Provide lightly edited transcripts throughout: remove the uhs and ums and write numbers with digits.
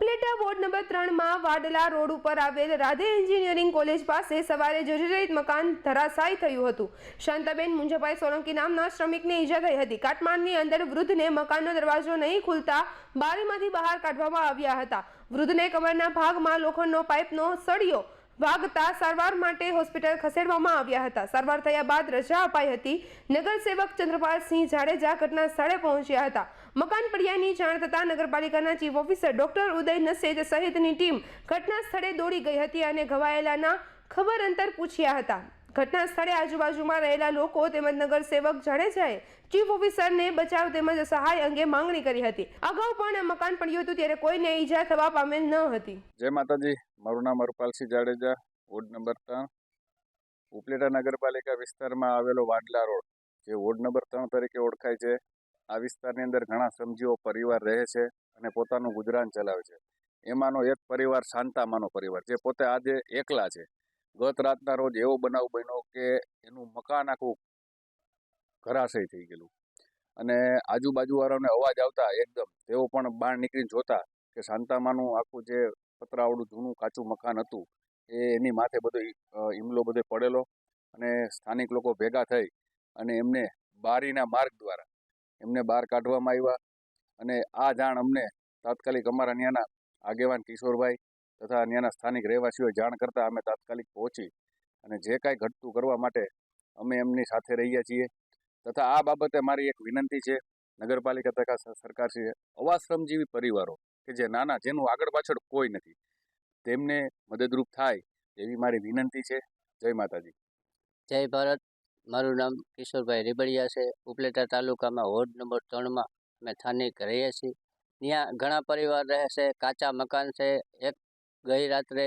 Upleta ward number 3 માં Vadla road ઉપર આવેલ રાધે એન્જિનિયરિંગ કોલેજ પાસે સવારે જર્જરિત મકાન ધરાશાયી થયું હતું। શાંતાબેન મુંજાભાઈ સોલંકી નામના શ્રમિકને ઈજા થઈ હતી। કાટમાળની અંદર વૃદ્ધને મકાનનો દરવાજો નહીં ખુલતા બારીમાંથી બહાર કાઢવામાં આવ્યા હતા। વૃદ્ધને કમરના ભાગમાં લોખંડનો પાઇપનો સળિયો વાગતા સારવાર માટે હોસ્પિટલ ખસેડવામાં આવ્યા હતા। સારવાર થયા બાદ રજા અપાઈ હતી। નગરસેવક ચંદ્રપાલસિંહ જાડેજા ઘટના સ્થળે પહોંચ્યા હતા। મકાન પડ્યાની જાણ થતાં નગરપાલિકાના ચીફ ઓફિસર ડોક્ટર ઉદય નસેજ સહિતની ટીમ ઘટના સ્થળે દોડી ગઈ હતી અને ઘવાયેલાના ખબર અંતર પૂછ્યા હતા। ઘટના સ્થળે આજુબાજુમાં રહેલા લોકો તેમજ નગરસેવક જાડેજાએ ચીફ ઓફિસરને બચાવ તેમજ સહાય અંગે માંગણી કરી હતી। અગાઉ પણ મકાન પડ્યું હતું ત્યારે કોઈને ઈજા થવા પામેલ ન હતી। જય માતાજી, મારું નામ હરપાલસિંહ જાડેજા, વોર્ડ નંબર 3, ઉપલેટા નગરપાલિકા વિસ્તારમાં આવેલો વાડલા રોડ, જે વોર્ડ નંબર 3 તરીકે ઓળખાય છે। આ વિસ્તારની અંદર ઘણા શ્રમજીવો પરિવાર રહે છે અને પોતાનું ગુજરાન ચલાવે છે। એમાંનો એક પરિવાર શાંતામાનો પરિવાર, જે પોતે આજે એકલા છે। ગત રાતના રોજ એવો બનાવ બન્યો કે એનું મકાન આખું ઘરાશય થઈ ગયેલું અને આજુબાજુવાળાને અવાજ આવતા એકદમ તેઓ પણ બહાર નીકળીને જોતા કે શાંતામાનું આખું જે પતરાવાળું જૂનું કાચું મકાન હતું એની માથે બધો ઈમલો બધો પડેલો અને સ્થાનિક લોકો ભેગા થઈ અને એમને બારીના માર્ગ દ્વારા એમને બહાર કાઢવામાં આવ્યા। અને આ જાણ અમને તાત્કાલિક અમારા ત્યાંના આગેવાન કિશોરભાઈ તથા ત્યાંના સ્થાનિક રહેવાસીઓએ જાણ કરતાં અમે તાત્કાલિક પહોંચી અને જે કાંઈ ઘટતું કરવા માટે અમે એમની સાથે રહીએ છીએ। તથા આ બાબતે મારી એક વિનંતી છે નગરપાલિકા તથા સરકારશ્રીએ, આવા શ્રમજીવી પરિવારો કે જે નાના, જેનું આગળ પાછળ કોઈ નથી, તેમને મદદરૂપ થાય એવી મારી વિનંતી છે। જય માતાજી, જય ભારત। મારું નામ કિશોરભાઈ રીબડિયા છે। ઉપલેટા તાલુકામાં વોર્ડ નંબર 3માં અમે સ્થાનિક રહીએ છીએ। ત્યાં ઘણા પરિવાર રહે છે। કાચા મકાન છે। એક ગઈ રાત્રે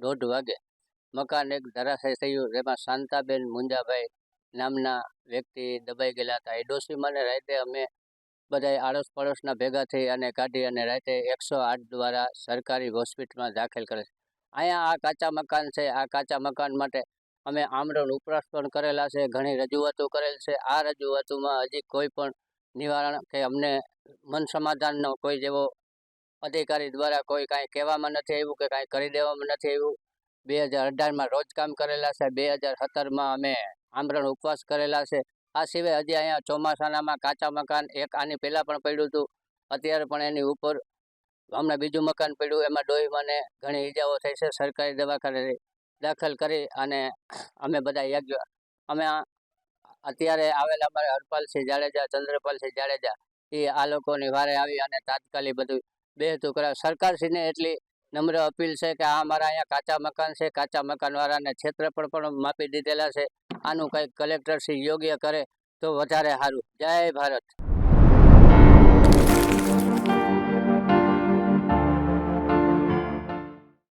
1:30 વાગે મકાન એક ધરાશાયી થયું, જેમાં શાંતાબેન મુંજાભાઈ નામના વ્યક્તિ દબાઈ ગયેલા હતા। એ ડોશીમાને રાતે અમે બધા આડોશ પડોશના ભેગા થઈ અને કાઢી અને રાતે 108 દ્વારા સરકારી હોસ્પિટલમાં દાખલ કરે છે। અહીંયા આ કાચા મકાન છે। આ કાચા મકાન માટે અમે આમરણ ઉપવાસ પણ કરેલા છે, ઘણી રજૂઆતો કરેલ છે। આ રજૂઆતોમાં હજી કોઈ પણ નિવારણ કે અમને મન સમાધાનનો કોઈ જેવો અધિકારી દ્વારા કોઈ કાંઈ કહેવામાં નથી આવ્યું કે કાંઈ કરી દેવામાં નથી આવ્યું। 2018માં રોજકામ કરેલા છે। 2017માં અમે આમરણ ઉપવાસ કરેલા છે। આ સિવાય હજી અહીંયા ચોમાસાનામાં કાચા મકાન એક આની પહેલાં પણ પડ્યું હતું, અત્યારે પણ એની ઉપર હમણાં બીજું મકાન પડ્યું, એમાં ડોહીમાને ઘણી ઈજાઓ થઈ છે। સરકારી દવાખાને દાખલ કરી અને અમે બધા અમે અત્યારે આવેલા અમારે હરપાલસિંહ જાડેજા, ચંદ્રપાલસિંહ જાડેજા, એ આ લોકોની વારે આવી અને તાત્કાલિક બધું બેહતું કરાવે। સરકારશ્રીને એટલી નમ્ર અપીલ છે કે આ અમારા અહીંયા કાચા મકાન છે, કાચા મકાનવાળાને ક્ષેત્રફળ પણ માપી દીધેલા છે। આનું કંઈક કલેક્ટરશ્રી યોગ્ય કરે તો વધારે સારું। જય ભારત।